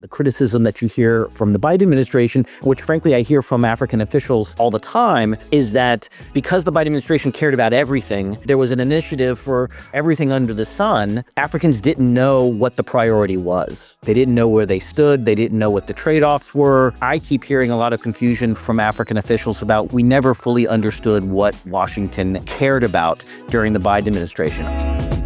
The criticism that you hear from the Biden administration, which frankly I hear from African officials all the time, is that because the Biden administration cared about everything, there was an initiative for everything under the sun. Africans didn't know what the priority was. They didn't know where they stood. They didn't know what the trade-offs were. I keep hearing a lot of confusion from African officials about we never fully understood what Washington cared about during the Biden administration.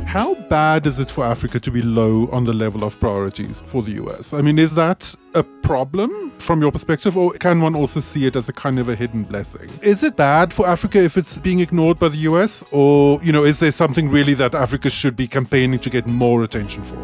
How bad is it for Africa to be low on the level of priorities for the US? I mean, is that a problem from your perspective, or can one also see it as a kind of a hidden blessing? Is it bad for Africa if it's being ignored by the US? Or, is there something really that Africa should be campaigning to get more attention for?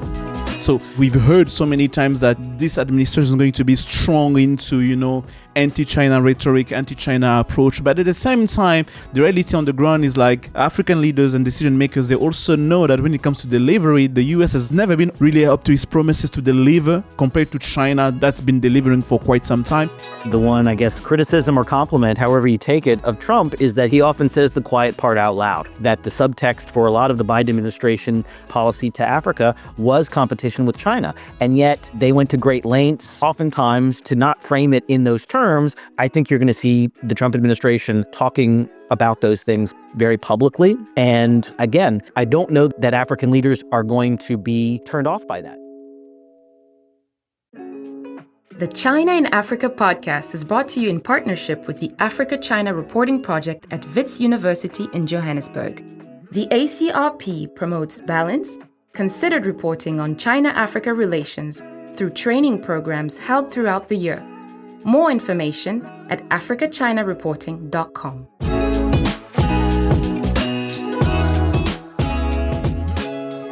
So we've heard so many times that this administration is going to be strong into, anti-China rhetoric, anti-China approach. But at the same time, the reality on the ground is like African leaders and decision makers, they also know that when it comes to delivery, the US has never been really up to its promises to deliver compared to China that's been delivering for quite some time. The one, I guess, criticism or compliment, however you take it, of Trump is that he often says the quiet part out loud, that the subtext for a lot of the Biden administration policy to Africa was competition with China. And yet they went to great lengths, oftentimes, to not frame it in those terms. I think you're going to see the Trump administration talking about those things very publicly. And again, I don't know that African leaders are going to be turned off by that. The China in Africa podcast is brought to you in partnership with the Africa-China Reporting Project at Wits University in Johannesburg. The ACRP promotes balanced, considered reporting on China-Africa relations through training programs held throughout the year. More information at africachinareporting.com.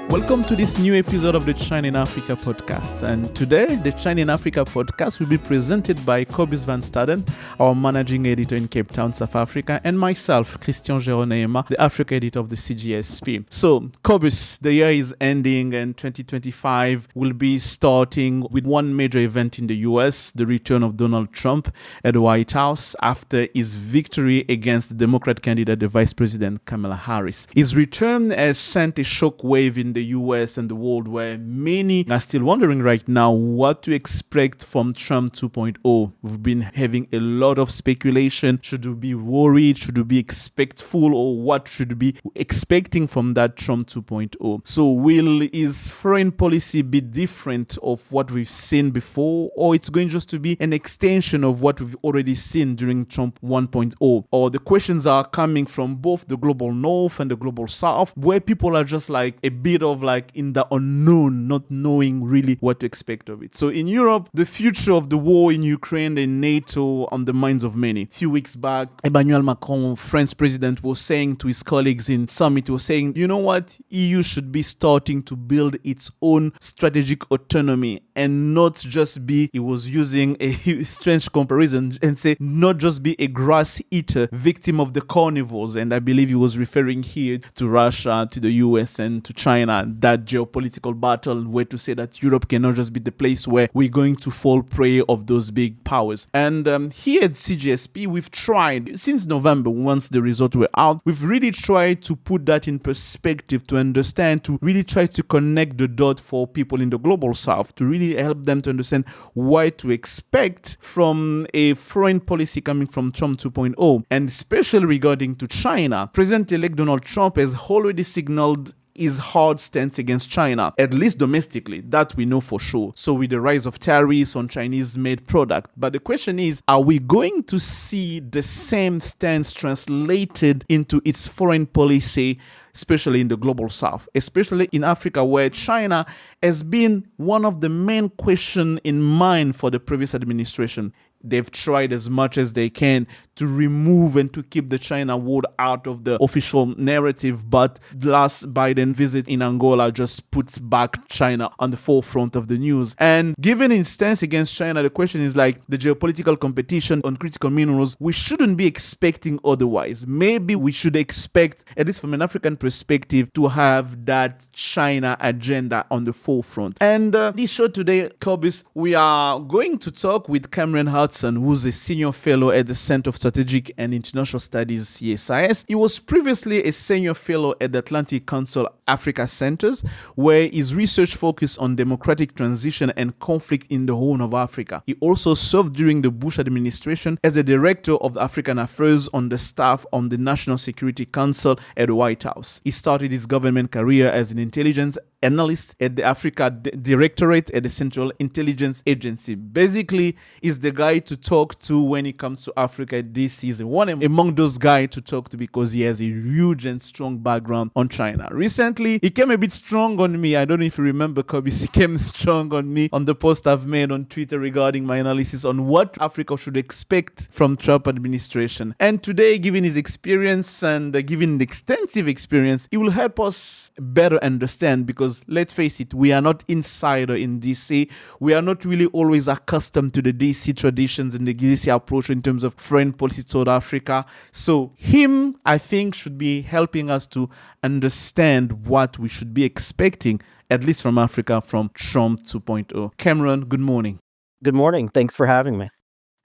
Welcome to this new episode of the China in Africa podcast. And today, the China in Africa podcast will be presented by Cobus van Staden, our managing editor in Cape Town, South Africa, and myself, Christian Géraud, the Africa editor of the CGSP. So, Cobus, the year is ending and 2025 will be starting with one major event in the US, the return of Donald Trump at the White House after his victory against the Democrat candidate, the Vice President Kamala Harris. His return has sent a shockwave in the US and the world, where many are still wondering right now what to expect from Trump 2.0. We've been having a lot of speculation. Should we be worried? Should we be expectful? Or what should we be expecting from that Trump 2.0? So will his foreign policy be different of what we've seen before? Or it's going just to be an extension of what we've already seen during Trump 1.0? Or the questions are coming from both the global north and the global south, where people are just like a bit of like in the unknown, not knowing really what to expect of it. So in Europe, the future of the war in Ukraine and NATO on the minds of many. A few weeks back, Emmanuel Macron, French president, was saying to his colleagues in summit, was saying, you know what, EU should be starting to build its own strategic autonomy and not just be, he was using a strange comparison and say, not just be a grass eater, victim of the carnivores. And I believe he was referring here to Russia, to the US and to China, that geopolitical battle, where to say that Europe cannot just be the place where we're going to fall prey of those big powers. And here at CGSP, we've tried, since November, once the results were out, we've really tried to put that in perspective, to understand, to really try to connect the dot for people in the global south, to really help them to understand what to expect from a foreign policy coming from Trump 2.0. And especially regarding to China, President-elect Donald Trump has already signaled his hard stance against China, at least domestically, that we know for sure. So with the rise of tariffs on Chinese-made product. But the question is, are we going to see the same stance translated into its foreign policy, especially in the global south, especially in Africa, where China has been one of the main questions in mind for the previous administration? They've tried as much as they can to remove and to keep the China word out of the official narrative. But the last Biden visit in Angola just puts back China on the forefront of the news. And given his stance against China, the question is like the geopolitical competition on critical minerals, we shouldn't be expecting otherwise. Maybe we should expect, at least from an African perspective, to have that China agenda on the forefront. And this show today, Cobus, we are going to talk with Cameron Hudson, who's a senior fellow at the Center of Strategic and International Studies, CSIS. He was previously a senior fellow at the Atlantic Council Africa Centers, where his research focused on democratic transition and conflict in the Horn of Africa. He also served during the Bush administration as the director of African Affairs on the staff on the National Security Council at the White House. He started his government career as an intelligence analyst at the Africa Directorate at the Central Intelligence Agency. Basically, he's the guy to talk to when it comes to Africa. This is one among those guys to talk to because he has a huge and strong background on China. Recently, he came a bit strong on me. I don't know if you remember, Cobus. He came strong on me on the post I've made on Twitter regarding my analysis on what Africa should expect from Trump administration. And today, given his experience and given the extensive experience, he will help us better understand because let's face it, we are not insider in DC. We are not really always accustomed to the DC traditions and the DC approach in terms of foreign policy toward Africa. So him, I think, should be helping us to understand what we should be expecting, at least from Africa, from Trump 2.0. Cameron, good morning. Good morning. Thanks for having me.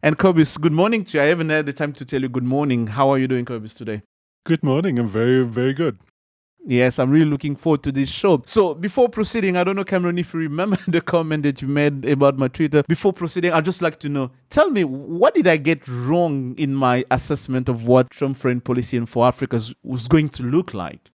And Cobus, good morning to you. I haven't had the time to tell you good morning. How are you doing, Cobus, today? Good morning. I'm very, very good. Yes, I'm really looking forward to this show. So before proceeding, I don't know, Cameron, if you remember the comment that you made about my Twitter. Before proceeding, I'd just like to know, tell me, what did I get wrong in my assessment of what Trump foreign policy and for Africa was going to look like?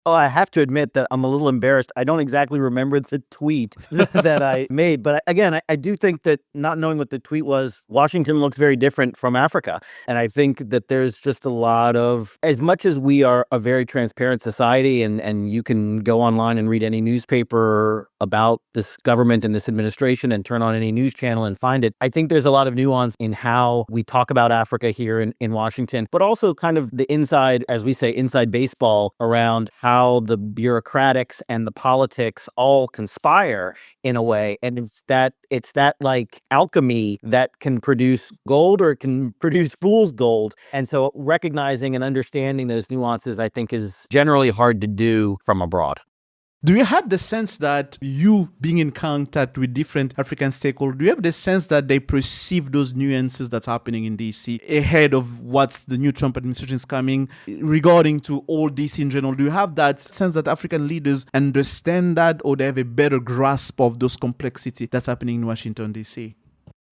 Oh, I have to admit that I'm a little embarrassed. I don't exactly remember the tweet that I made. But again, I do think that not knowing what the tweet was, Washington looks very different from Africa. And I think that there's just a lot of, as much as we are a very transparent society and you can go online and read any newspaper about this government and this administration and turn on any news channel and find it, I think there's a lot of nuance in how we talk about Africa here in Washington, but also kind of the inside, as we say, inside baseball around how the bureaucratics and the politics all conspire in a way. And it's that like alchemy that can produce gold or it can produce fool's gold. And so recognizing and understanding those nuances, I think, is generally hard to do from abroad. Do you have the sense that you being in contact with different African stakeholders, do you have the sense that they perceive those nuances that's happening in DC ahead of what's the new Trump administration is coming regarding to all DC in general? Do you have that sense that African leaders understand that or they have a better grasp of those complexity that's happening in Washington, DC?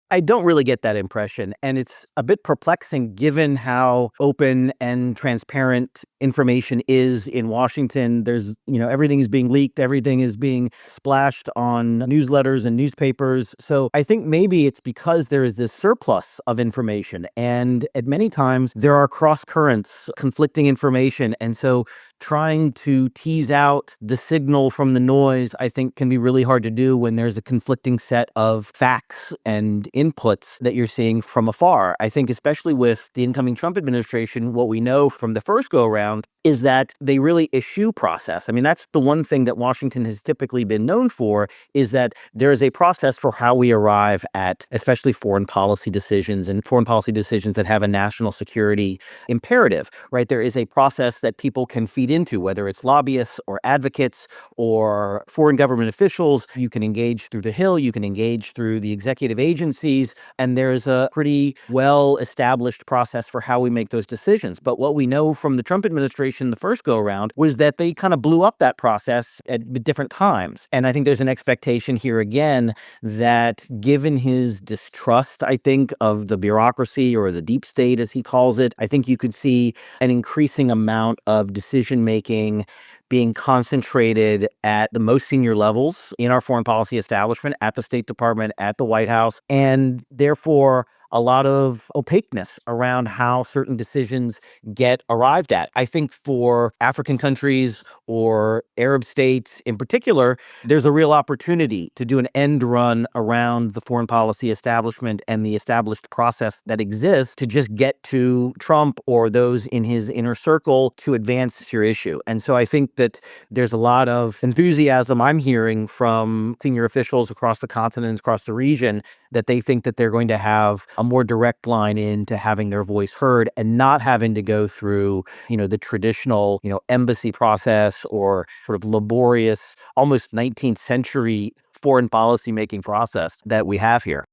I don't really get that impression. And it's a bit perplexing given how open and transparent information is in Washington. There's, everything is being leaked. Everything is being splashed on newsletters and newspapers. So I think maybe it's because there is this surplus of information. And at many times there are cross currents, conflicting information. And so trying to tease out the signal from the noise, I think, can be really hard to do when there's a conflicting set of facts and inputs that you're seeing from afar. I think especially with the incoming Trump administration, what we know from the first go-around is that they really eschew process. I mean, that's the one thing that Washington has typically been known for, is that there is a process for how we arrive at especially foreign policy decisions and foreign policy decisions that have a national security imperative, right? There is a process that people can feed into, whether it's lobbyists or advocates or foreign government officials. You can engage through the Hill, you can engage through the executive agencies, and there's a pretty well-established process for how we make those decisions. But what we know from the Trump administration the first go-around was that they kind of blew up that process at different times. And I think there's an expectation here again that given his distrust, I think, of the bureaucracy or the deep state, as he calls it, I think you could see an increasing amount of decision-making being concentrated at the most senior levels in our foreign policy establishment, at the State Department, at the White House, and therefore a lot of opaqueness around how certain decisions get arrived at. I think for African countries or Arab states in particular, there's a real opportunity to do an end run around the foreign policy establishment and the established process that exists to just get to Trump or those in his inner circle to advance your issue. And so I think that there's a lot of enthusiasm I'm hearing from senior officials across the continent, across the region, that they think that they're going to have a more direct line into having their voice heard and not having to go through, the traditional, embassy process or sort of laborious, almost 19th century foreign policy making process that we have here.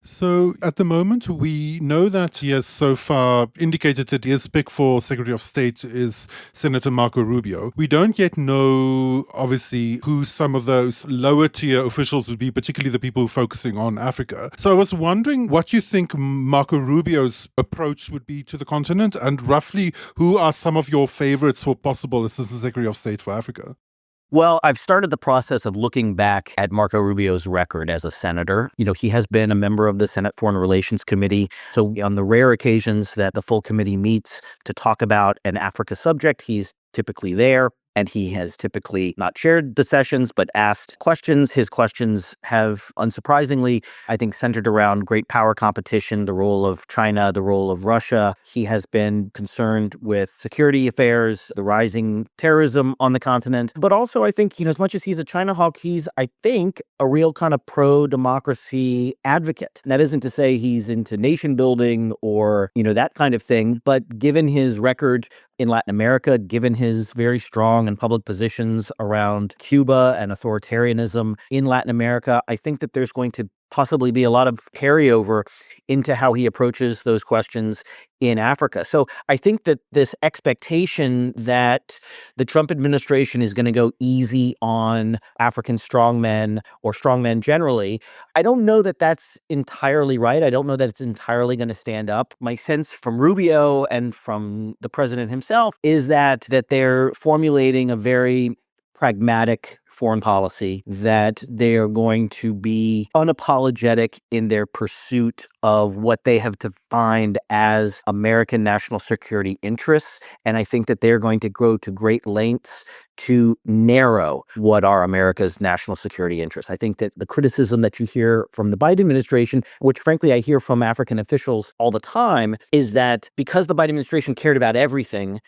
So at the moment, we know that he has so far indicated that his pick for Secretary of State is Senator Marco Rubio. We don't yet know, obviously, who some of those lower tier officials would be, particularly the people focusing on Africa. So I was wondering what you think Marco Rubio's approach would be to the continent, and roughly who are some of your favorites for possible Assistant Secretary of State for Africa? Well, I've started the process of looking back at Marco Rubio's record as a senator. He has been a member of the Senate Foreign Relations Committee. So on the rare occasions that the full committee meets to talk about an Africa subject, he's typically there. And he has typically not chaired the sessions, but asked questions. His questions have, unsurprisingly, I think, centered around great power competition, the role of China, the role of Russia. He has been concerned with security affairs, the rising terrorism on the continent. But also, I think, as much as he's a China hawk, he's, I think, a real kind of pro-democracy advocate. And that isn't to say he's into nation building or, that kind of thing. But given his record in Latin America, given his very strong and public positions around Cuba and authoritarianism in Latin America, I think that there's going to possibly be a lot of carryover into how he approaches those questions in Africa. So I think that this expectation that the Trump administration is going to go easy on African strongmen or strongmen generally, I don't know that that's entirely right. I don't know that it's entirely going to stand up. My sense from Rubio and from the president himself is that they're formulating a very pragmatic foreign policy, that they are going to be unapologetic in their pursuit of what they have defined as American national security interests. And I think that they're going to go to great lengths to narrow what are America's national security interests. I think that the criticism that you hear from the Biden administration, which frankly I hear from African officials all the time, is that because the Biden administration cared about everything,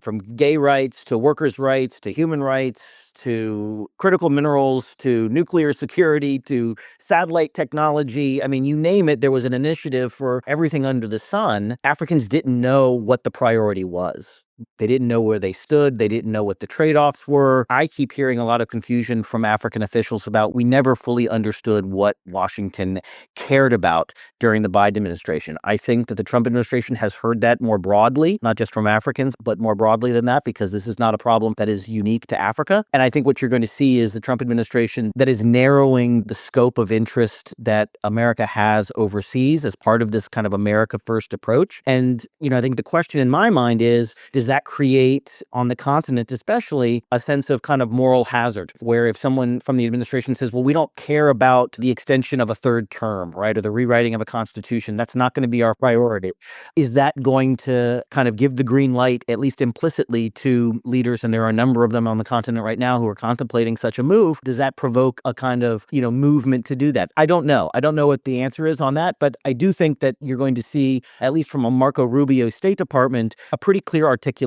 from gay rights to workers' rights to human rights to critical minerals to nuclear security to satellite technology. I mean, you name it, there was an initiative for everything under the sun. Africans didn't know what the priority was. They didn't know where they stood. They didn't know what the trade-offs were. I keep hearing a lot of confusion from African officials about we never fully understood what Washington cared about during the Biden administration. I think that the Trump administration has heard that more broadly, not just from Africans, but more broadly than that, because this is not a problem that is unique to Africa. And I think what you're going to see is the Trump administration that is narrowing the scope of interest that America has overseas as part of this kind of America first approach. And, I think the question in my mind is, does that create on the continent, especially, a sense of kind of moral hazard, where if someone from the administration says, well, we don't care about the extension of a third term, right, or the rewriting of a constitution, that's not going to be our priority. Is that going to kind of give the green light, at least implicitly, to leaders, and there are a number of them on the continent right now who are contemplating such a move? Does that provoke a kind of, movement to do that? I don't know. I don't know what the answer is on that, but I do think that you're going to see, at least from a Marco Rubio State Department, a pretty clear articulation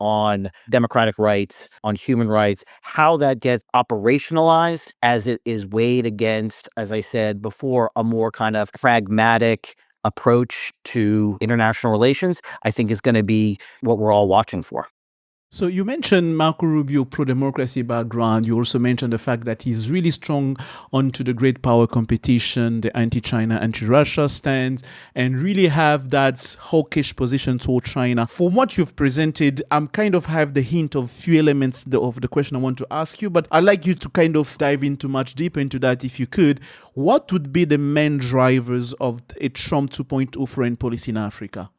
on democratic rights, on human rights, how that gets operationalized as it is weighed against, as I said before, a more kind of pragmatic approach to international relations, I think is going to be what we're all watching for. So you mentioned Marco Rubio pro-democracy background. You also mentioned the fact that he's really strong onto the great power competition, the anti-China, anti-Russia stance, and really have that hawkish position toward China. From what you've presented, I'm kind of have the hint of few elements of the question I want to ask you, but I'd like you to kind of dive into much deeper into that if you could. What would be the main drivers of a Trump 2.0 foreign policy in Africa?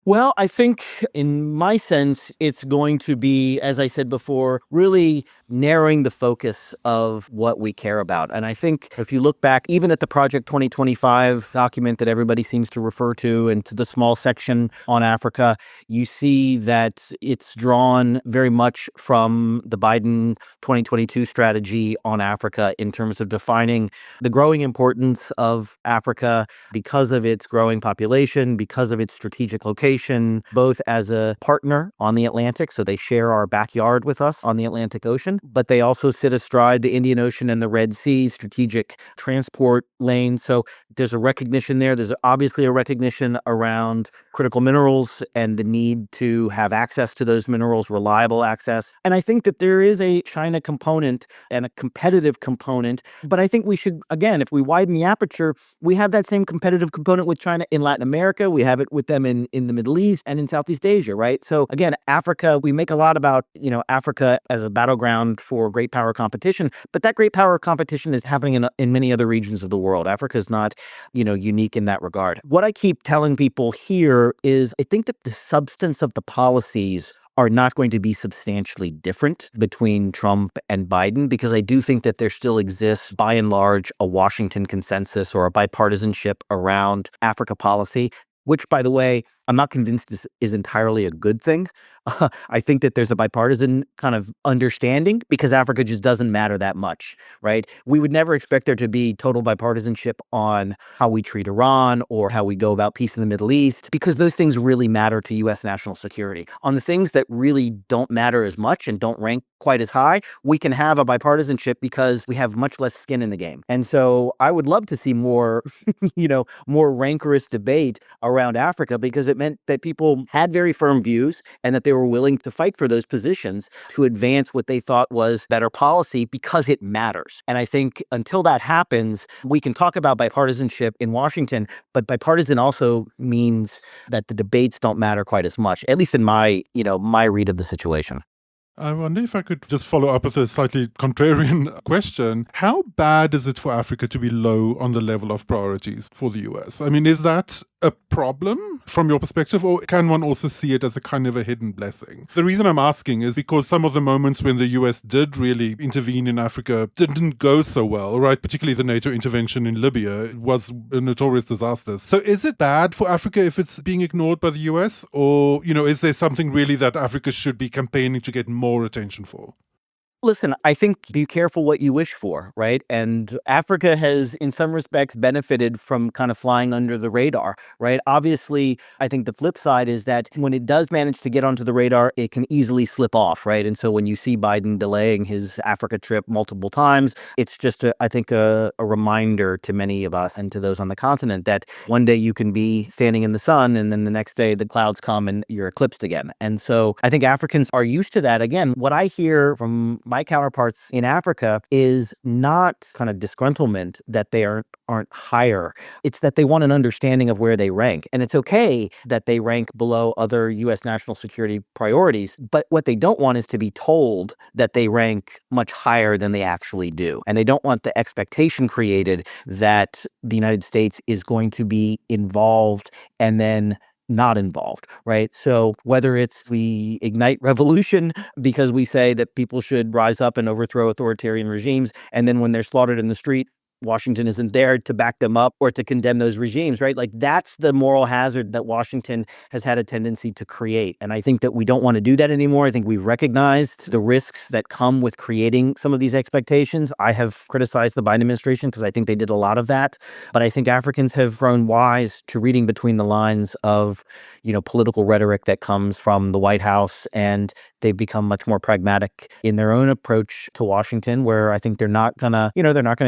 Well, I think in my sense, it's going to be, as I said before, really narrowing the focus of what we care about. And I think if you look back, even at the Project 2025 document that everybody seems to refer to, and to the small section on Africa, you see that it's drawn very much from the Biden 2022 strategy on Africa in terms of defining the growing importance of Africa because of its growing population, because of its strategic location, both as a partner on the Atlantic, so they share our backyard with us on the Atlantic Ocean, but they also sit astride the Indian Ocean and the Red Sea strategic transport lanes. So there's a recognition there. There's obviously a recognition around critical minerals and the need to have access to those minerals, reliable access. And I think that there is a China component and a competitive component. But I think we should, again, if we widen the aperture, we have that same competitive component with China in Latin America. We have it with them in the Middle East and in Southeast Asia, right? So again, Africa, we make a lot about, Africa as a battleground for great power competition, but that great power competition is happening in many other regions of the world. Africa is not, unique in that regard. What I keep telling people here is I think that the substance of the policies are not going to be substantially different between Trump and Biden, because I do think that there still exists, by and large, a Washington consensus or a bipartisanship around Africa policy, which, by the way, I'm not convinced is entirely a good thing. I think that there's a bipartisan kind of understanding because Africa just doesn't matter that much, right? We would never expect there to be total bipartisanship on how we treat Iran or how we go about peace in the Middle East, because those things really matter to U.S. national security. On the things that really don't matter as much and don't rank quite as high, we can have a bipartisanship because we have much less skin in the game. And so I would love to see more, more rancorous debate around Africa, because it meant that people had very firm views and that they were willing to fight for those positions to advance what they thought was better policy because it matters. And I think until that happens, we can talk about bipartisanship in Washington, but bipartisan also means that the debates don't matter quite as much, at least in my read of the situation. I wonder if I could just follow up with a slightly contrarian question. How bad is it for Africa to be low on the level of priorities for the US? I mean, is that a problem from your perspective, or can one also see it as a kind of a hidden blessing? The reason I'm asking is because some of the moments when the US did really intervene in Africa didn't go so well, right? Particularly the NATO intervention in Libya was a notorious disaster. So is it bad for Africa if it's being ignored by the US? Or, is there something really that Africa should be campaigning to get more attention for? Listen, I think be careful what you wish for, right? And Africa has, in some respects, benefited from kind of flying under the radar, right? Obviously, I think the flip side is that when it does manage to get onto the radar, it can easily slip off, right? And so when you see Biden delaying his Africa trip multiple times, it's just, I think, a reminder to many of us and to those on the continent that one day you can be standing in the sun and then the next day the clouds come and you're eclipsed again. And so I think Africans are used to that. Again, what I hear from my counterparts in Africa is not kind of disgruntlement that they aren't higher. It's that they want an understanding of where they rank. And it's okay that they rank below other U.S. national security priorities. But what they don't want is to be told that they rank much higher than they actually do. And they don't want the expectation created that the United States is going to be involved and then not involved, right? So whether it's we ignite revolution because we say that people should rise up and overthrow authoritarian regimes, and then when they're slaughtered in the street, Washington isn't there to back them up or to condemn those regimes, right? Like that's the moral hazard that Washington has had a tendency to create. And I think that we don't want to do that anymore. I think we've recognized the risks that come with creating some of these expectations. I have criticized the Biden administration because I think they did a lot of that. But I think Africans have grown wise to reading between the lines of, political rhetoric that comes from the White House, and they've become much more pragmatic in their own approach to Washington, where I think they're not gonna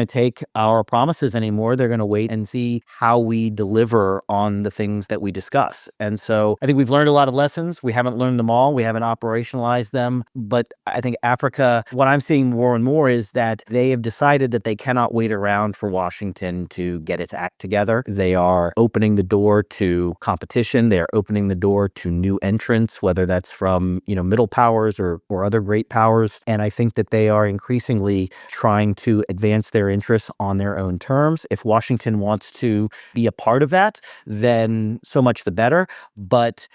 take our promises anymore. They're going to wait and see how we deliver on the things that we discuss. And so I think we've learned a lot of lessons. We haven't learned them all. We haven't operationalized them. But I think Africa, what I'm seeing more and more is that they have decided that they cannot wait around for Washington to get its act together. They are opening the door to competition. They are opening the door to new entrants, whether that's from, middle powers or other great powers. And I think that they are increasingly trying to advance their interests on their own terms. If Washington wants to be a part of that, then so much the better. But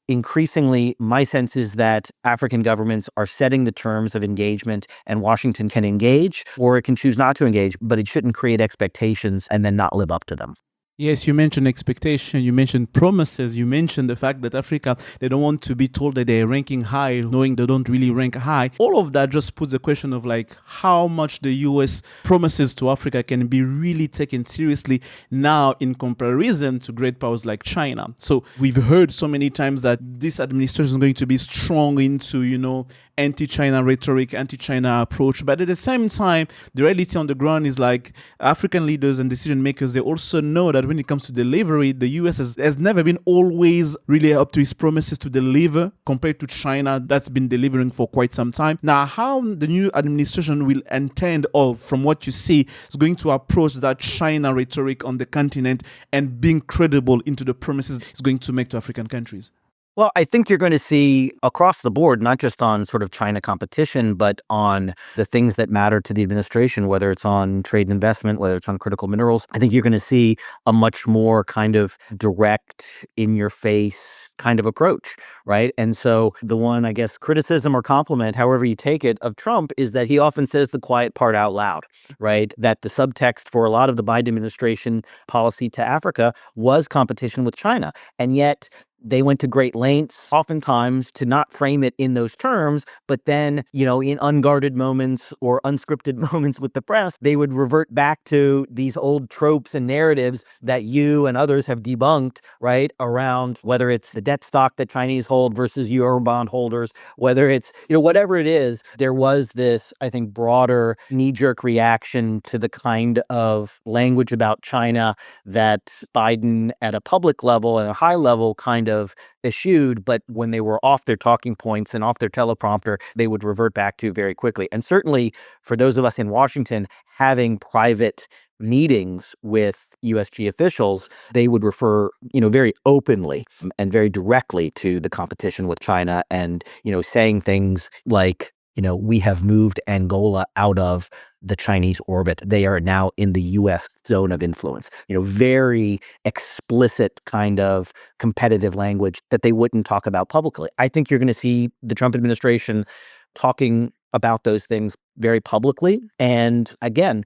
increasingly, my sense is that African governments are setting the terms of engagement, and Washington can engage or it can choose not to engage, but it shouldn't create expectations and then not live up to them. Yes, you mentioned expectation, you mentioned promises, you mentioned the fact that Africa, they don't want to be told that they're ranking high, knowing they don't really rank high. All of that just puts the question of how much the US promises to Africa can be really taken seriously now in comparison to great powers like China. So we've heard so many times that this administration is going to be strong into, anti-China rhetoric, anti-China approach. But at the same time, the reality on the ground is like African leaders and decision makers, they also know that when it comes to delivery, the US has never been always really up to its promises to deliver compared to China that's been delivering for quite some time. Now, how the new administration will intend, or from what you see, is going to approach that China rhetoric on the continent and being credible into the promises it's going to make to African countries? Well, I think you're going to see across the board, not just on sort of China competition, but on the things that matter to the administration, whether it's on trade and investment, whether it's on critical minerals. I think you're going to see a much more kind of direct, in-your-face kind of approach, right? And so the one, I guess, criticism or compliment, however you take it, of Trump is that he often says the quiet part out loud, right? That the subtext for a lot of the Biden administration policy to Africa was competition with China. And yet they went to great lengths, oftentimes, to not frame it in those terms, but then, in unguarded moments or unscripted moments with the press, they would revert back to these old tropes and narratives that you and others have debunked, right, around whether it's the debt stock that Chinese hold versus Eurobond holders, whether it's, whatever it is, there was this, I think, broader knee-jerk reaction to the kind of language about China that Biden at a public level and a high level kind of eschewed, but when they were off their talking points and off their teleprompter, they would revert back to very quickly. And certainly for those of us in Washington having private meetings with USG officials, they would refer, very openly and very directly to the competition with China and, saying things like, we have moved Angola out of the Chinese orbit. They are now in the U.S. zone of influence. Very explicit kind of competitive language that they wouldn't talk about publicly. I think you're going to see the Trump administration talking about those things very publicly. And again,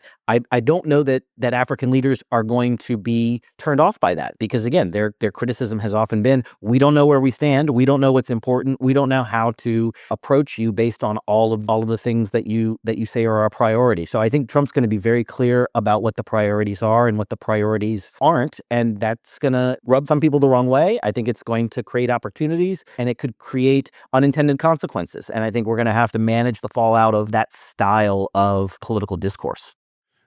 I don't know that African leaders are going to be turned off by that, because again, their criticism has often been, we don't know where we stand, we don't know what's important, we don't know how to approach you based on all of the things that you say are our priority. So I think Trump's going to be very clear about what the priorities are and what the priorities aren't, and that's going to rub some people the wrong way. I think it's going to create opportunities, and it could create unintended consequences. And I think we're going to have to manage the fallout of that style of political discourse.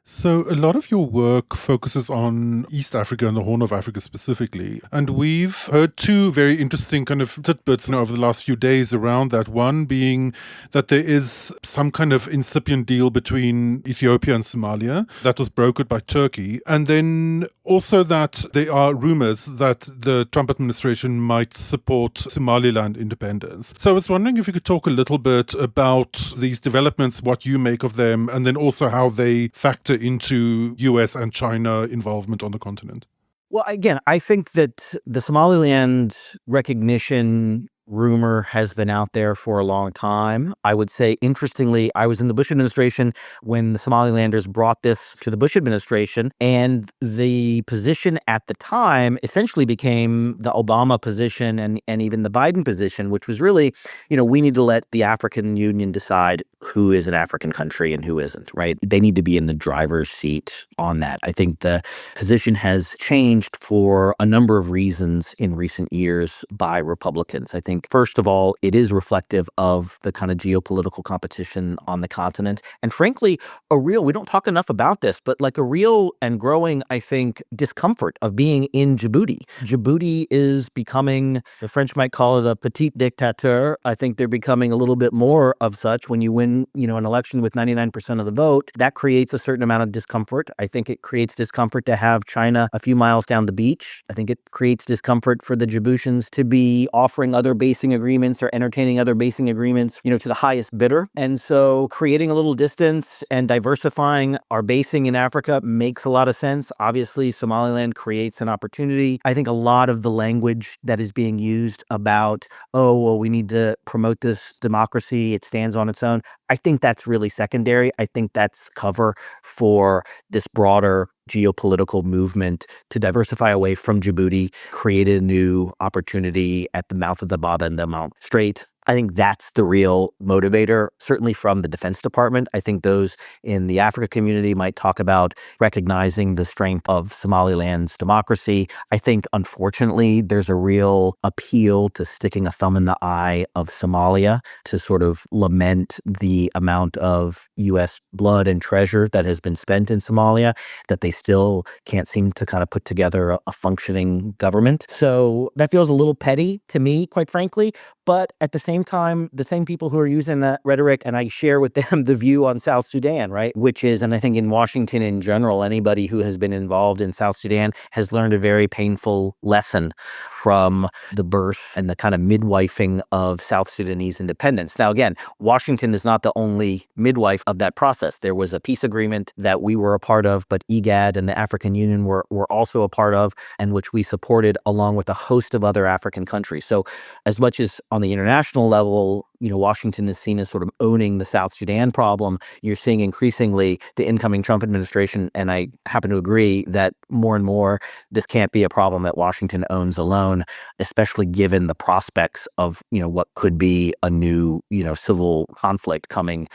So a lot of your work focuses on East Africa and the Horn of Africa specifically. And we've heard two very interesting kind of tidbits over the last few days around that. One being that there is some kind of incipient deal between Ethiopia and Somalia that was brokered by Turkey. And then also that there are rumors that the Trump administration might support Somaliland independence. So I was wondering if you could talk a little bit about these developments, what you make of them, and then also how they factor into US and China involvement on the continent. Well, again, I think that the Somaliland recognition rumor has been out there for a long time. I would say, interestingly, I was in the Bush administration when the Somalilanders brought this to the Bush administration, and the position at the time essentially became the Obama position and even the Biden position, which was really, we need to let the African Union decide who is an African country and who isn't, right? They need to be in the driver's seat on that. I think the position has changed for a number of reasons in recent years by Republicans. I think, first of all, it is reflective of the kind of geopolitical competition on the continent. And frankly, we don't talk enough about this, but like a real and growing, I think, discomfort of being in Djibouti. Djibouti is becoming, the French might call it a petit dictateur. I think they're becoming a little bit more of such. When you win, an election with 99% of the vote, that creates a certain amount of discomfort. I think it creates discomfort to have China a few miles down the beach. I think it creates discomfort for the Djiboutians to be offering other basing agreements or entertaining other basing agreements, to the highest bidder. And so creating a little distance and diversifying our basing in Africa makes a lot of sense. Obviously, Somaliland creates an opportunity. I think a lot of the language that is being used about, we need to promote this democracy, it stands on its own, I think that's really secondary. I think that's cover for this broader geopolitical movement to diversify away from Djibouti, create a new opportunity at the mouth of the Bab and Emel Strait. I think that's the real motivator, certainly from the Defense Department. I think those in the Africa community might talk about recognizing the strength of Somaliland's democracy. I think, unfortunately, there's a real appeal to sticking a thumb in the eye of Somalia to sort of lament the amount of U.S. blood and treasure that has been spent in Somalia, that they still can't seem to kind of put together a functioning government. So that feels a little petty to me, quite frankly. But at the same time, the same people who are using that rhetoric, and I share with them the view on South Sudan, right? Which is, and I think in Washington in general, anybody who has been involved in South Sudan has learned a very painful lesson from the birth and the kind of midwifing of South Sudanese independence. Now, again, Washington is not the only midwife of that process. There was a peace agreement that we were a part of, but IGAD and the African Union were also a part of, and which we supported along with a host of other African countries. So as much as on the international level, Washington is seen as sort of owning the South Sudan problem, you're seeing increasingly the incoming Trump administration, and I happen to agree that more and more this can't be a problem that Washington owns alone, especially given the prospects of, what could be a new, civil conflict coming,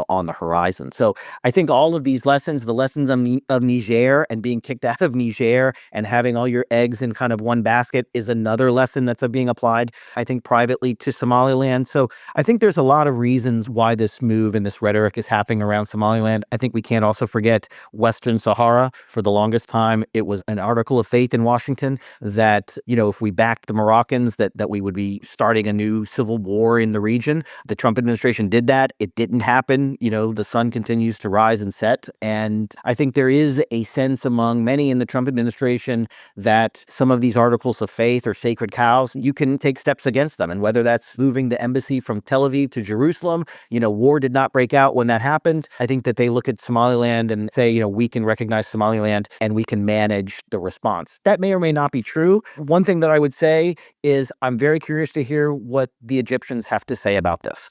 on the horizon. So I think all of these lessons, the lessons of Niger and being kicked out of Niger and having all your eggs in kind of one basket is another lesson that's being applied, I think, privately to Somaliland. So I think there's a lot of reasons why this move and this rhetoric is happening around Somaliland. I think we can't also forget Western Sahara. For the longest time, it was an article of faith in Washington that, if we backed the Moroccans, that we would be starting a new civil war in the region. The Trump administration did that. It didn't happen. The sun continues to rise and set. And I think there is a sense among many in the Trump administration that some of these articles of faith or sacred cows, you can take steps against them. And whether that's moving the embassy from Tel Aviv to Jerusalem, war did not break out when that happened. I think that they look at Somaliland and say, we can recognize Somaliland and we can manage the response. That may or may not be true. One thing that I would say is I'm very curious to hear what the Egyptians have to say about this.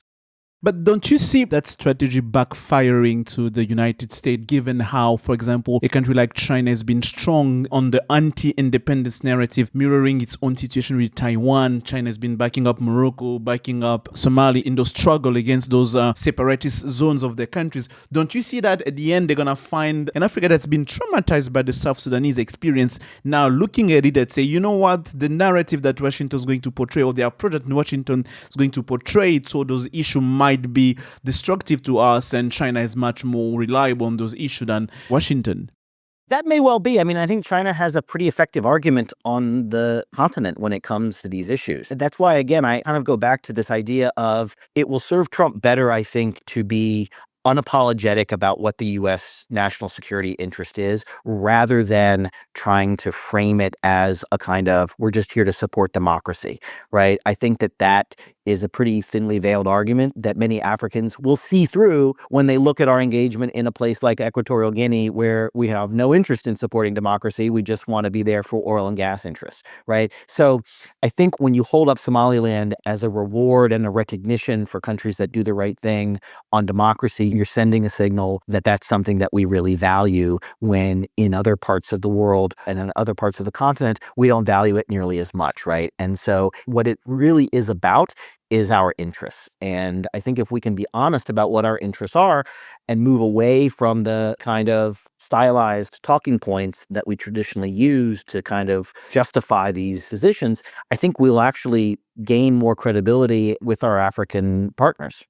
But don't you see that strategy backfiring to the United States, given how, for example, a country like China has been strong on the anti-independence narrative, mirroring its own situation with Taiwan? China has been backing up Morocco, backing up Somalia in the struggle against those separatist zones of their countries. Don't you see that at the end they're going to find an Africa that's been traumatized by the South Sudanese experience, now looking at it and say, you know what, the narrative that Washington is going to portray, or the approach that Washington is going to portray it, so those issues might be destructive to us, and China is much more reliable on those issues than Washington? That may well be. I mean, I think China has a pretty effective argument on the continent when it comes to these issues. And that's why, again, I kind of go back to this idea of it will serve Trump better, I think, to be unapologetic about what the U.S. national security interest is, rather than trying to frame it as a kind of, we're just here to support democracy, right? I think that is a pretty thinly veiled argument that many Africans will see through when they look at our engagement in a place like Equatorial Guinea, where we have no interest in supporting democracy. We just want to be there for oil and gas interests, right? So I think when you hold up Somaliland as a reward and a recognition for countries that do the right thing on democracy, you're sending a signal that that's something that we really value, when in other parts of the world and in other parts of the continent, we don't value it nearly as much, right? And so what it really is about is our interests. And I think if we can be honest about what our interests are and move away from the kind of stylized talking points that we traditionally use to kind of justify these positions, I think we'll actually gain more credibility with our African partners.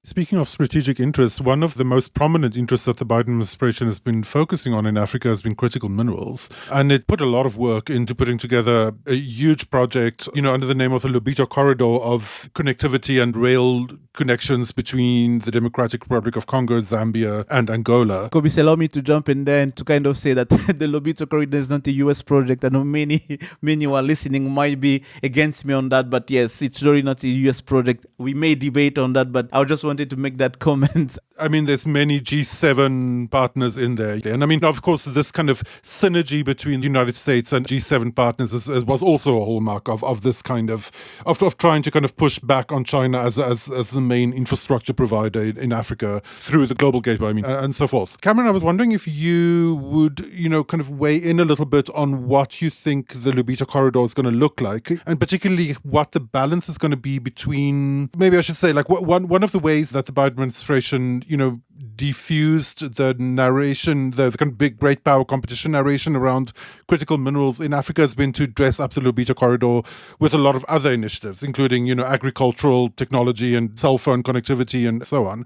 Speaking of strategic interests, one of the most prominent interests that the Biden administration has been focusing on in Africa has been critical minerals. And it put a lot of work into putting together a huge project, under the name of the Lobito Corridor, of connectivity and rail connections between the Democratic Republic of Congo, Zambia, and Angola. Cobus, allow me to jump in there and to kind of say that the Lobito Corridor is not a US project. I know many who are listening might be against me on that, but yes, it's really not a US project. We may debate on that, but I just wanted to make that comment. I mean, there's many G7 partners in there. And I mean, of course, this kind of synergy between the United States and G7 partners was also a hallmark of this kind of trying to kind of push back on China as the main infrastructure provider in Africa through the global gateway, and so forth. Cameron, I was wondering if you would, kind of weigh in a little bit on what you think the Lobito corridor is going to look like, and particularly what the balance is going to be between, maybe I should say, like one of the ways that the Biden administration, diffused the narration, the kind of big great power competition narration around critical minerals in Africa has been to dress up the Lobito corridor with a lot of other initiatives, including, agricultural technology and cell phone connectivity and so on.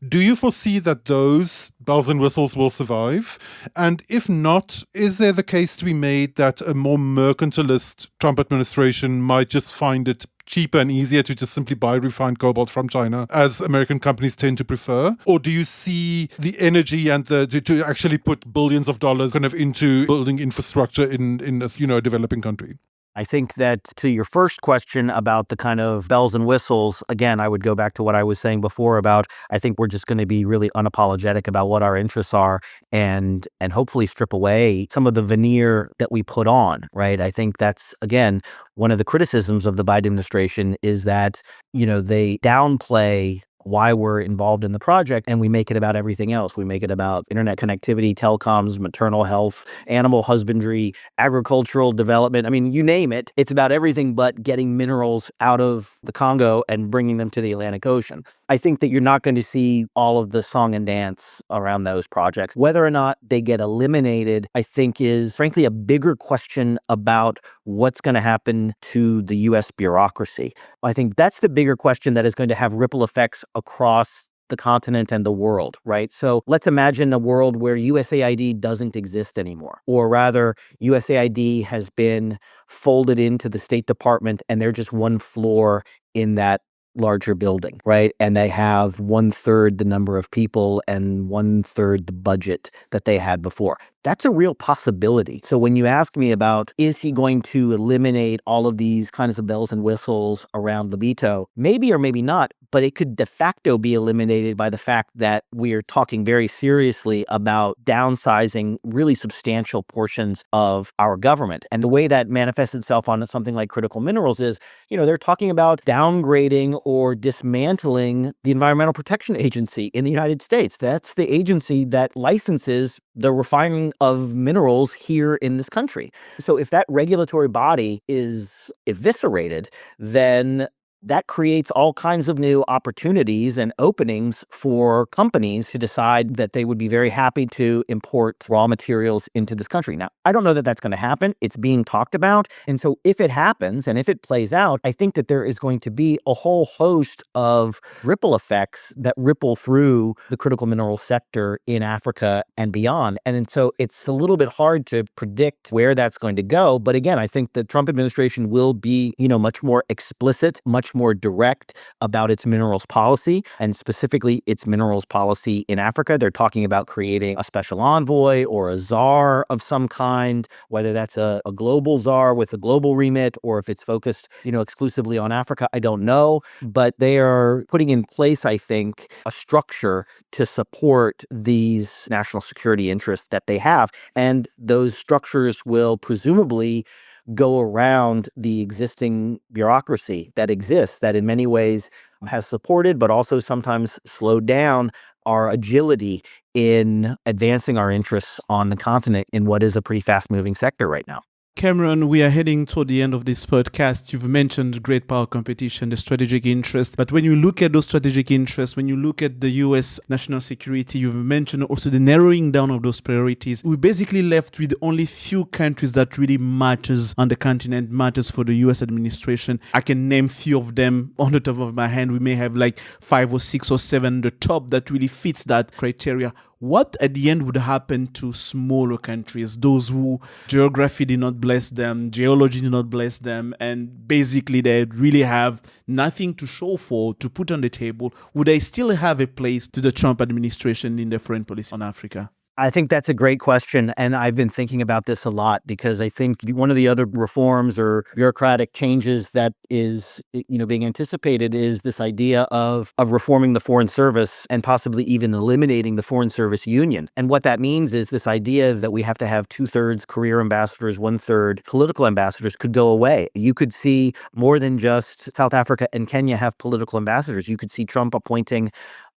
Do you foresee that those bells and whistles will survive? And if not, is there the case to be made that a more mercantilist Trump administration might just find it cheaper and easier to just simply buy refined cobalt from China, as American companies tend to prefer? Or do you see the energy and to actually put billions of dollars kind of into building infrastructure in a developing country? I think that to your first question about the kind of bells and whistles, again, I would go back to what I was saying before about, I think we're just going to be really unapologetic about what our interests are and hopefully strip away some of the veneer that we put on, right? I think that's, again, one of the criticisms of the Biden administration is that, they downplay why we're involved in the project, and we make it about everything else. We make it about internet connectivity, telecoms, maternal health, animal husbandry, agricultural development. I mean, you name it. It's about everything but getting minerals out of the Congo and bringing them to the Atlantic Ocean. I think that you're not going to see all of the song and dance around those projects. Whether or not they get eliminated, I think is frankly a bigger question about what's going to happen to the U.S. bureaucracy. I think that's the bigger question that is going to have ripple effects across the continent and the world, right? So let's imagine a world where USAID doesn't exist anymore, or rather USAID has been folded into the State Department and they're just one floor in that larger building, right? And they have 1/3 the number of people and 1/3 the budget that they had before. That's a real possibility. So when you ask me about, is he going to eliminate all of these kinds of bells and whistles around Lobito? Maybe or maybe not, but it could de facto be eliminated by the fact that we are talking very seriously about downsizing really substantial portions of our government. And the way that manifests itself on something like critical minerals is, they're talking about downgrading or dismantling the Environmental Protection Agency in the United States. That's the agency that licenses the refining of minerals here in this country. So if that regulatory body is eviscerated, then that creates all kinds of new opportunities and openings for companies to decide that they would be very happy to import raw materials into this country. Now, I don't know that that's going to happen. It's being talked about. And so if it happens and if it plays out, I think that there is going to be a whole host of ripple effects that ripple through the critical mineral sector in Africa and beyond. And so it's a little bit hard to predict where that's going to go. But again, I think the Trump administration will be, much more explicit, much more direct about its minerals policy, and specifically its minerals policy in Africa. They're talking about creating a special envoy or a czar of some kind, whether that's a global czar with a global remit or if it's focused, exclusively on Africa. I don't know, but they are putting in place, I think, a structure to support these national security interests that they have. And those structures will presumably go around the existing bureaucracy that exists, that in many ways has supported, but also sometimes slowed down our agility in advancing our interests on the continent in what is a pretty fast-moving sector right now. Cameron, we are heading toward the end of this podcast. You've mentioned great power competition, the strategic interest. But when you look at those strategic interests, when you look at the U.S. national security, you've mentioned also the narrowing down of those priorities. We're basically left with only few countries that really matters on the continent, matters for the U.S. administration. I can name few of them on the top of my hand. We may have like 5 or 6 or 7 on the top that really fits that criteria. What at the end would happen to smaller countries, those who geography did not bless them, geology did not bless them, and basically they really have nothing to show for, to put on the table? Would they still have a place to the Trump administration in their foreign policy on Africa? I think that's a great question. And I've been thinking about this a lot because I think one of the other reforms or bureaucratic changes that is, being anticipated is this idea of reforming the Foreign Service and possibly even eliminating the Foreign Service Union. And what that means is this idea that we have to have 2/3 career ambassadors, 1/3 political ambassadors could go away. You could see more than just South Africa and Kenya have political ambassadors. You could see Trump appointing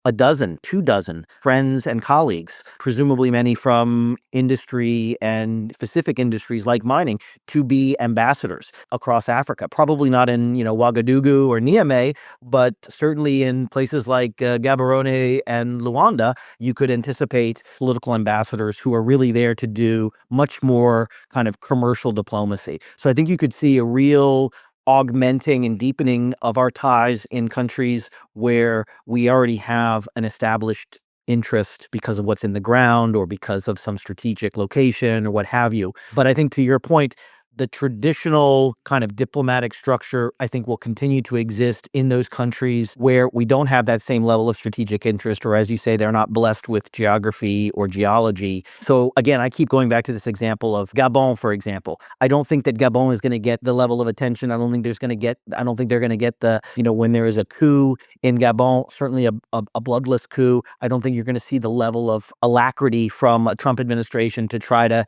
a dozen, 2 dozen friends and colleagues, presumably many from industry and specific industries like mining, to be ambassadors across Africa. Probably not in, Ouagadougou or Niamey, but certainly in places like Gaborone and Luanda, you could anticipate political ambassadors who are really there to do much more kind of commercial diplomacy. So I think you could see a real augmenting and deepening of our ties in countries where we already have an established interest because of what's in the ground or because of some strategic location or what have you. But I think to your point, the traditional kind of diplomatic structure, I think, will continue to exist in those countries where we don't have that same level of strategic interest, or as you say, they're not blessed with geography or geology. So again, I keep going back to this example of Gabon, for example. I don't think that Gabon is going to get the level of attention. I don't think they're going to get the, when there is a coup in Gabon, certainly a bloodless coup. I don't think you're going to see the level of alacrity from a Trump administration to try to,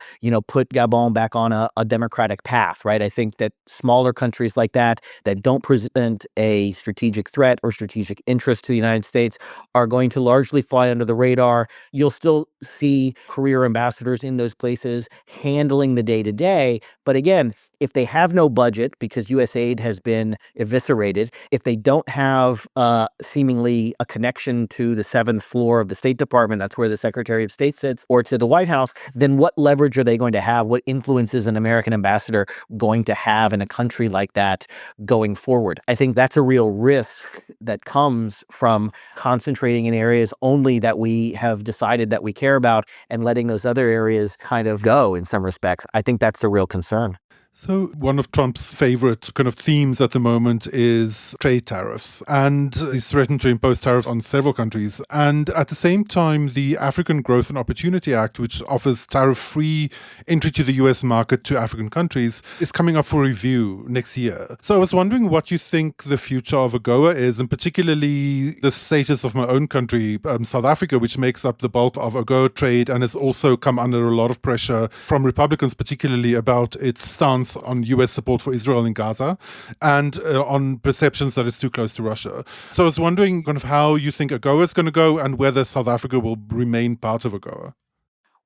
put Gabon back on a democratic path, right? I think that smaller countries like that don't present a strategic threat or strategic interest to the United States are going to largely fly under the radar. You'll still see career ambassadors in those places handling the day-to-day. But again, if they have no budget because U.S. aid has been eviscerated, if they don't have seemingly a connection to the 7th floor of the State Department, that's where the Secretary of State sits, or to the White House, then what leverage are they going to have? What influence is an American ambassador going to have in a country like that going forward? I think that's a real risk that comes from concentrating in areas only that we have decided that we care about and letting those other areas kind of go in some respects. I think that's the real concern. So one of Trump's favorite kind of themes at the moment is trade tariffs, and he's threatened to impose tariffs on several countries. And at the same time, the African Growth and Opportunity Act, which offers tariff-free entry to the US market to African countries, is coming up for review next year. So I was wondering what you think the future of AGOA is, and particularly the status of my own country, South Africa, which makes up the bulk of AGOA trade and has also come under a lot of pressure from Republicans, particularly about its stance on US support for Israel in Gaza and on perceptions that it's too close to Russia. So I was wondering kind of how you think AGOA is going to go and whether South Africa will remain part of AGOA.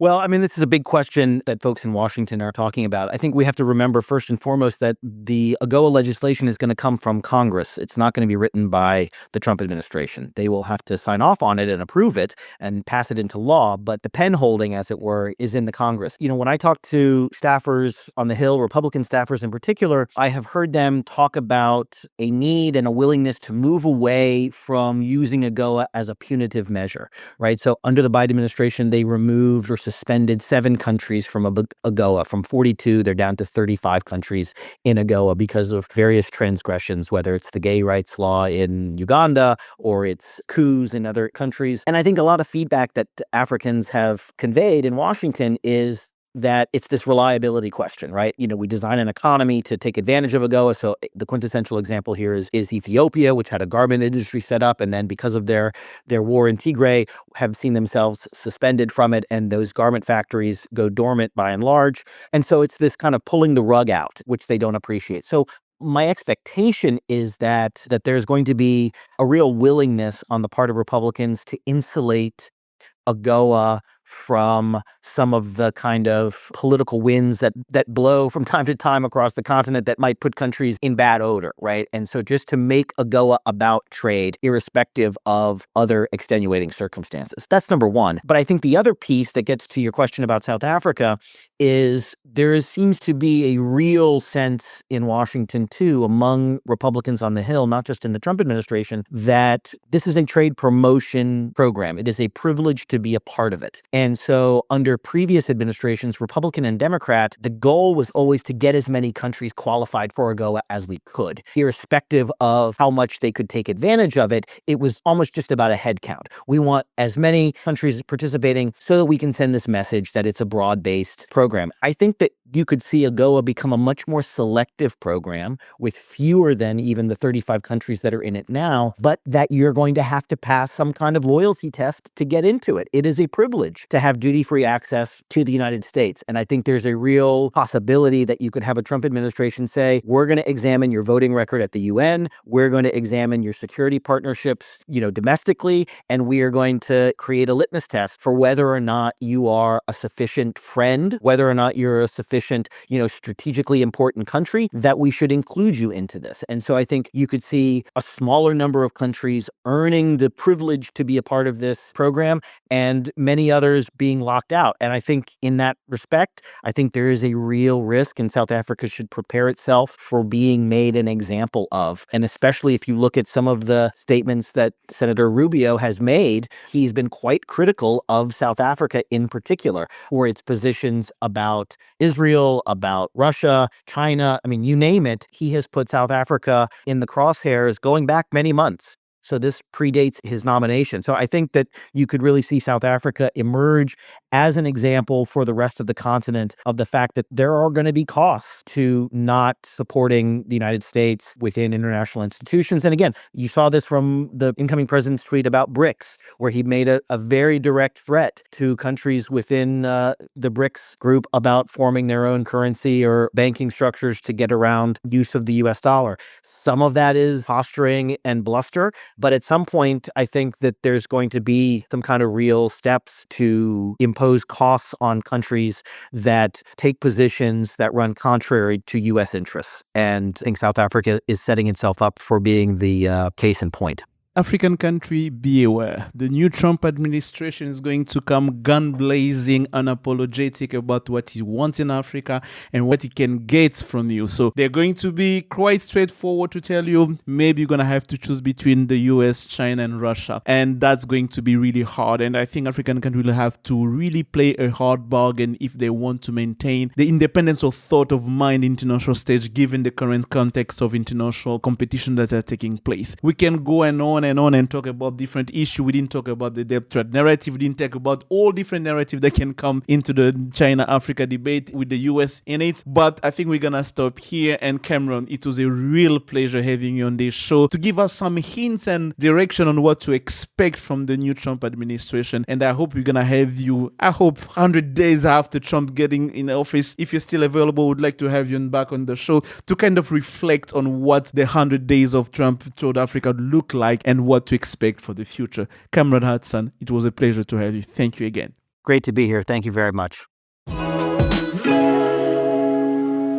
Well, I mean, this is a big question that folks in Washington are talking about. I think we have to remember first and foremost that the AGOA legislation is going to come from Congress. It's not going to be written by the Trump administration. They will have to sign off on it and approve it and pass it into law. But the pen holding, as it were, is in the Congress. When I talk to staffers on the Hill, Republican staffers in particular, I have heard them talk about a need and a willingness to move away from using AGOA as a punitive measure, right? So under the Biden administration, they removed or suspended 7 countries from AGOA. From 42, they're down to 35 countries in AGOA because of various transgressions, whether it's the gay rights law in Uganda or it's coups in other countries. And I think a lot of feedback that Africans have conveyed in Washington is that it's this reliability question, right? We design an economy to take advantage of AGOA. So the quintessential example here is Ethiopia, which had a garment industry set up, and then because of their war in Tigray, have seen themselves suspended from it, and those garment factories go dormant by and large. And so it's this kind of pulling the rug out, which they don't appreciate. So my expectation is that there's going to be a real willingness on the part of Republicans to insulate AGOA from some of the kind of political winds that blow from time to time across the continent that might put countries in bad odor, right? And so just to make AGOA about trade, irrespective of other extenuating circumstances. That's number one. But I think the other piece that gets to your question about South Africa is there seems to be a real sense in Washington, too, among Republicans on the Hill, not just in the Trump administration, that this is a trade promotion program. It is a privilege to be a part of it. And so under previous administrations, Republican and Democrat, the goal was always to get as many countries qualified for AGOA as we could. Irrespective of how much they could take advantage of it, it was almost just about a head count. We want as many countries participating so that we can send this message that it's a broad-based program. I think that you could see AGOA become a much more selective program with fewer than even the 35 countries that are in it now, but that you're going to have to pass some kind of loyalty test to get into it. It is a privilege to have duty-free access to the United States. And I think there's a real possibility that you could have a Trump administration say, we're going to examine your voting record at the UN, we're going to examine your security partnerships, domestically, and we are going to create a litmus test for whether or not you are a sufficient friend, whether or not you're a sufficient, strategically important country, that we should include you into this. And so I think you could see a smaller number of countries earning the privilege to be a part of this program and many others being locked out. And I think in that respect, I think there is a real risk, and South Africa should prepare itself for being made an example of. And especially if you look at some of the statements that Senator Rubio has made, he's been quite critical of South Africa in particular, or its positions about Israel, about Russia, China. I mean, you name it, he has put South Africa in the crosshairs going back many months. So this predates his nomination. So I think that you could really see South Africa emerge as an example for the rest of the continent of the fact that there are going to be costs to not supporting the United States within international institutions. And again, you saw this from the incoming president's tweet about BRICS, where he made a very direct threat to countries within the BRICS group about forming their own currency or banking structures to get around use of the US dollar. Some of that is posturing and bluster. But at some point, I think that there's going to be some kind of real steps to impose costs on countries that take positions that run contrary to U.S. interests. And I think South Africa is setting itself up for being the case in point. African country, be aware. The new Trump administration is going to come gun blazing, unapologetic about what he wants in Africa and what he can get from you. So they're going to be quite straightforward to tell you, maybe you're going to have to choose between the US, China, and Russia. And that's going to be really hard. And I think African countries will have to really play a hard bargain if they want to maintain the independence of thought of mind international stage, given the current context of international competition that are taking place. We can go on and talk about different issues. We didn't talk about the debt threat narrative. We didn't talk about all different narratives that can come into the China-Africa debate with the US in it. But I think we're going to stop here. And Cameron, it was a real pleasure having you on this show to give us some hints and direction on what to expect from the new Trump administration. And I hope we're going to have you, 100 days after Trump getting in office. If you're still available, would like to have you back on the show to kind of reflect on what the 100 days of Trump toward Africa look like and what to expect for the future. Cameron Hudson, it was a pleasure to have you. Thank you again. Great to be here. Thank you very much.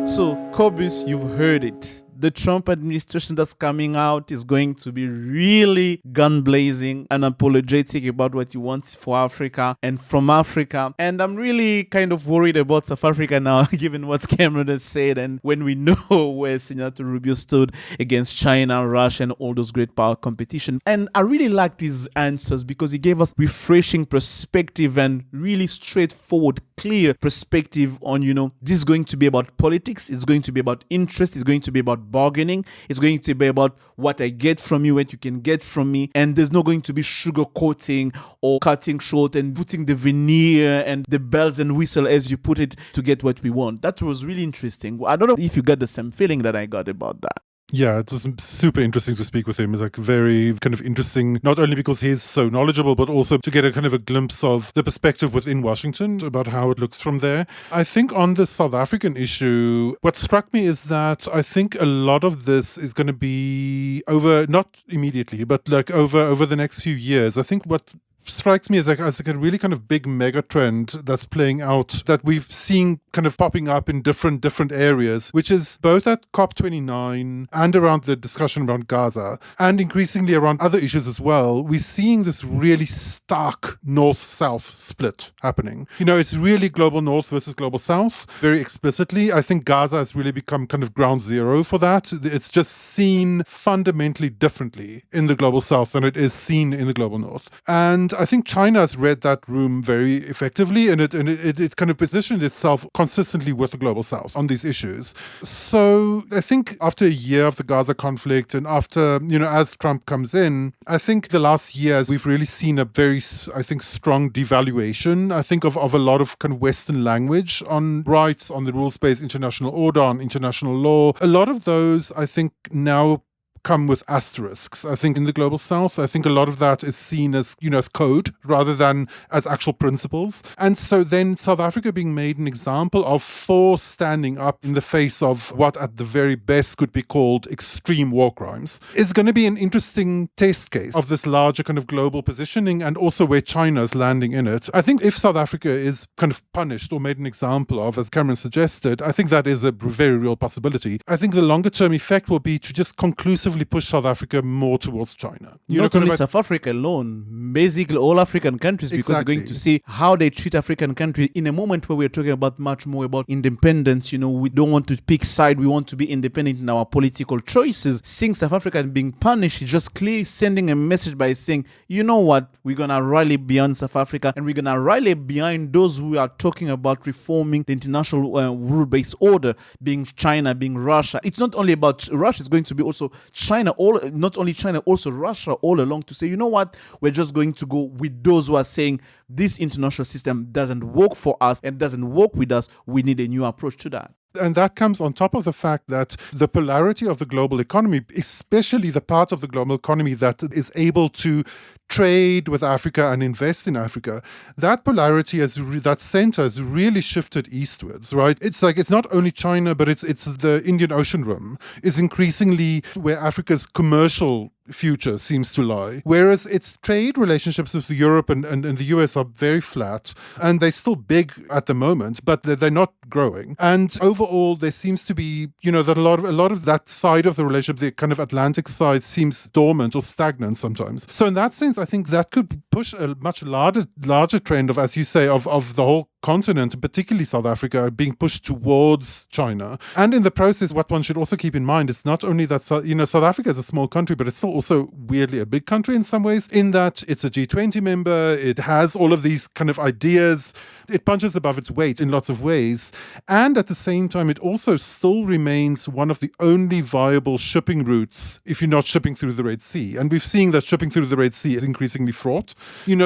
So, Cobus, you've heard it. The Trump administration that's coming out is going to be really gun blazing and unapologetic about what he wants for Africa and from Africa. And I'm really kind of worried about South Africa now, given what Cameron has said. And when we know where Senator Rubio stood against China, Russia, and all those great power competition. And I really liked his answers because he gave us refreshing perspective and really straightforward, clear perspective on, this is going to be about politics. It's going to be about interest. It's going to be about bargaining. It's going to be about what I get from you, what you can get from me. And there's not going to be sugarcoating or cutting short and putting the veneer and the bells and whistle, as you put it, to get what we want. That was really interesting. I don't know if you got the same feeling that I got about that. Yeah, it was super interesting to speak with him. It's very kind of interesting, not only because he's so knowledgeable, but also to get a kind of a glimpse of the perspective within Washington about how it looks from there. I think on the South African issue, what struck me is that I think a lot of this is going to be over, not immediately, but over the next few years. I think what strikes me as a really kind of big mega trend that's playing out that we've seen kind of popping up in different areas, which is both at COP29 and around the discussion around Gaza and increasingly around other issues as well. We're seeing this really stark north-south split happening. It's really global north versus global south, very explicitly. I think Gaza has really become kind of ground zero for that. It's just seen fundamentally differently in the global south than it is seen in the global north. And And I think China has read that room very effectively, and it kind of positioned itself consistently with the global south on these issues. So I think after a year of the Gaza conflict and after, as Trump comes in, I think the last years we've really seen a very, I think, strong devaluation, I think, of a lot of kind of Western language on rights, on the rules-based international order, on international law. A lot of those, I think, now come with asterisks. I think in the global south, I think a lot of that is seen as, as code rather than as actual principles. And so then South Africa being made an example of for standing up in the face of what at the very best could be called extreme war crimes is going to be an interesting test case of this larger kind of global positioning and also where China is landing in it. I think if South Africa is kind of punished or made an example of, as Cameron suggested, I think that is a very real possibility. I think the longer term effect will be to just conclusively push South Africa more towards China. Not only South Africa alone, basically all African countries, because Exactly. you're going to see how they treat African countries in a moment where we're talking about much more about independence. We don't want to pick side. We want to be independent in our political choices. Seeing South Africa being punished is just clearly sending a message by saying, you know what, we're going to rally beyond South Africa and we're going to rally behind those who are talking about reforming the international rule-based order, being China, being Russia. It's not only about Russia, it's going to be also China, not only China, also Russia all along to say, you know what, we're just going to go with those who are saying this international system doesn't work for us and doesn't work with us. We need a new approach to that. And that comes on top of the fact that the polarity of the global economy, especially the part of the global economy that is able to trade with Africa and invest in Africa, that polarity that center has really shifted eastwards, right? It's like, it's not only China, but it's the Indian Ocean Rim is increasingly where Africa's commercial future seems to lie. Whereas its trade relationships with Europe and the US are very flat, and they're still big at the moment, but they're not growing. And overall, there seems to be, that a lot of that side of the relationship, the kind of Atlantic side, seems dormant or stagnant sometimes. So in that sense, I think that could push a much larger trend of, as you say, of the whole continent, particularly South Africa, being pushed towards China. And in the process, what one should also keep in mind is not only that, South Africa is a small country, but it's still also weirdly a big country in some ways, in that it's a G20 member, it has all of these kind of ideas, it punches above its weight in lots of ways. And at the same time, it also still remains one of the only viable shipping routes if you're not shipping through the Red Sea. And we've seen that shipping through the Red Sea is increasingly fraught.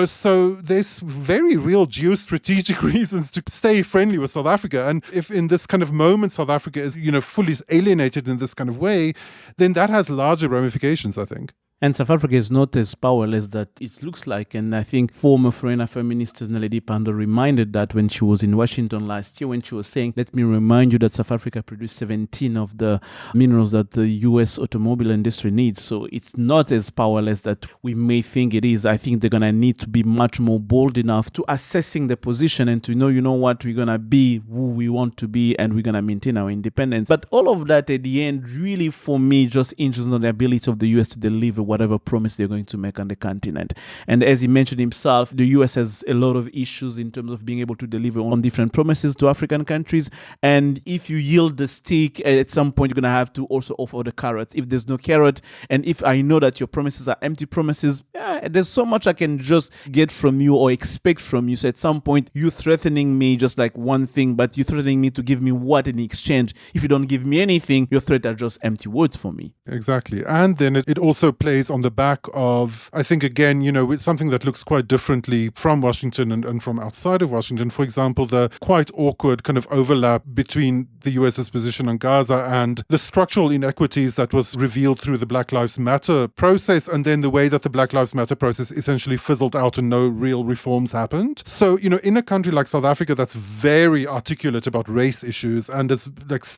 So there's very real geostrategic reasons to stay friendly with South Africa. And if in this kind of moment South Africa is, fully alienated in this kind of way, then that has larger ramifications, I think. And South Africa is not as powerless that it looks like. And I think former Foreign Affairs Minister Naledi Pandor reminded that when she was in Washington last year, when she was saying, let me remind you that South Africa produced 17 of the minerals that the US automobile industry needs. So it's not as powerless that we may think it is. I think they're going to need to be much more bold enough to assessing the position and to know, you know what, we're going to be who we want to be and we're going to maintain our independence. But all of that at the end, really for me, just hinges on the ability of the US to deliver whatever promise they're going to make on the continent. And as he mentioned himself, the US has a lot of issues in terms of being able to deliver on different promises to African countries. And if you yield the stick, at some point you're going to have to also offer the carrot. If there's no carrot, and if I know that your promises are empty promises, there's so much I can just get from you or expect from you. So at some point, you're threatening me just like one thing, but you're threatening me to give me what in exchange? If you don't give me anything, your threat are just empty words for me. Exactly. And then it also plays on the back of, I think, again, it's something that looks quite differently from Washington and from outside of Washington. For example, the quite awkward kind of overlap between the US's position on Gaza and the structural inequities that was revealed through the Black Lives Matter process, and then the way that the Black Lives Matter process essentially fizzled out and no real reforms happened. So, in a country like South Africa that's very articulate about race issues and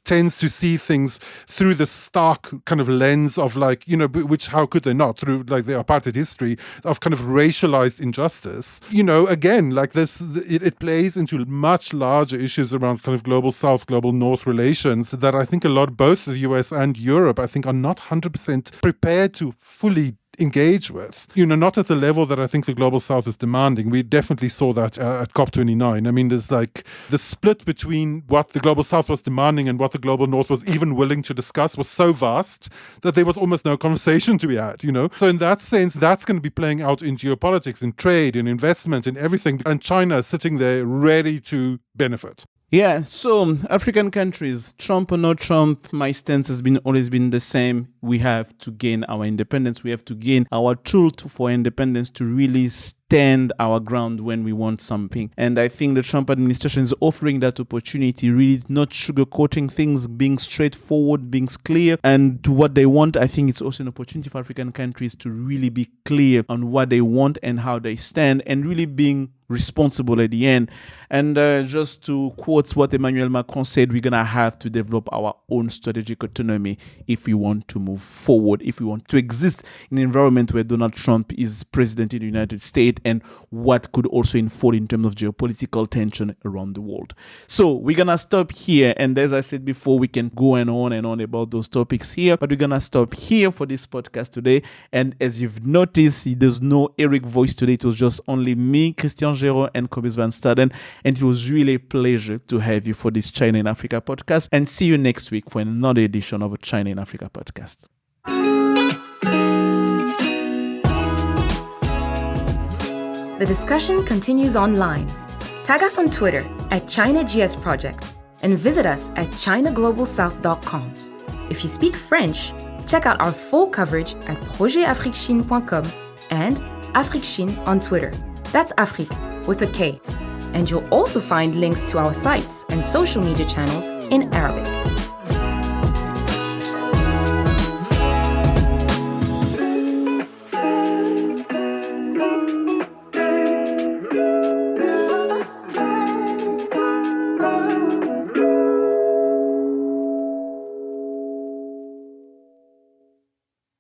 tends to see things through the stark kind of lens of which how could they not, through the apartheid history of kind of racialized injustice, again, it plays into much larger issues around kind of global South, global North relations that I think both the US and Europe, I think, are not 100% prepared to fully engage with. Not at the level that I think the Global South is demanding. We definitely saw that at COP29. I mean, there's like the split between what the Global South was demanding and what the Global North was even willing to discuss was so vast that there was almost no conversation to be had, So in that sense, that's going to be playing out in geopolitics, in trade, in investment, in everything. And China is sitting there ready to benefit. Yeah, so African countries, Trump or no Trump, my stance has always been the same. We have to gain our independence. We have to gain our tool for independence to really stand our ground when we want something. And I think the Trump administration is offering that opportunity, really not sugarcoating things, being straightforward, being clear, and to what they want. I think it's also an opportunity for African countries to really be clear on what they want and how they stand, and really being responsible at the end. And just to quote what Emmanuel Macron said, we're going to have to develop our own strategic autonomy if we want to move forward, if we want to exist in an environment where Donald Trump is president in the United States, and what could also unfold in terms of geopolitical tension around the world. So we're going to stop here. And as I said before, we can go on about those topics here, but we're going to stop here for this podcast today. And as you've noticed, there's no Eric voice today. It was just only me, Christian Géraud and Cobus Van Staden, and it was really a pleasure to have you for this China in Africa podcast, and see you next week for another edition of a China in Africa podcast. The discussion continues online. Tag us on Twitter at ChinaGS Project and visit us at ChinaGlobalSouth.com. If you speak French, check out our full coverage at projetafriquechine.com and AfriqueChine on Twitter. That's Afrique with a K. And you'll also find links to our sites and social media channels in Arabic.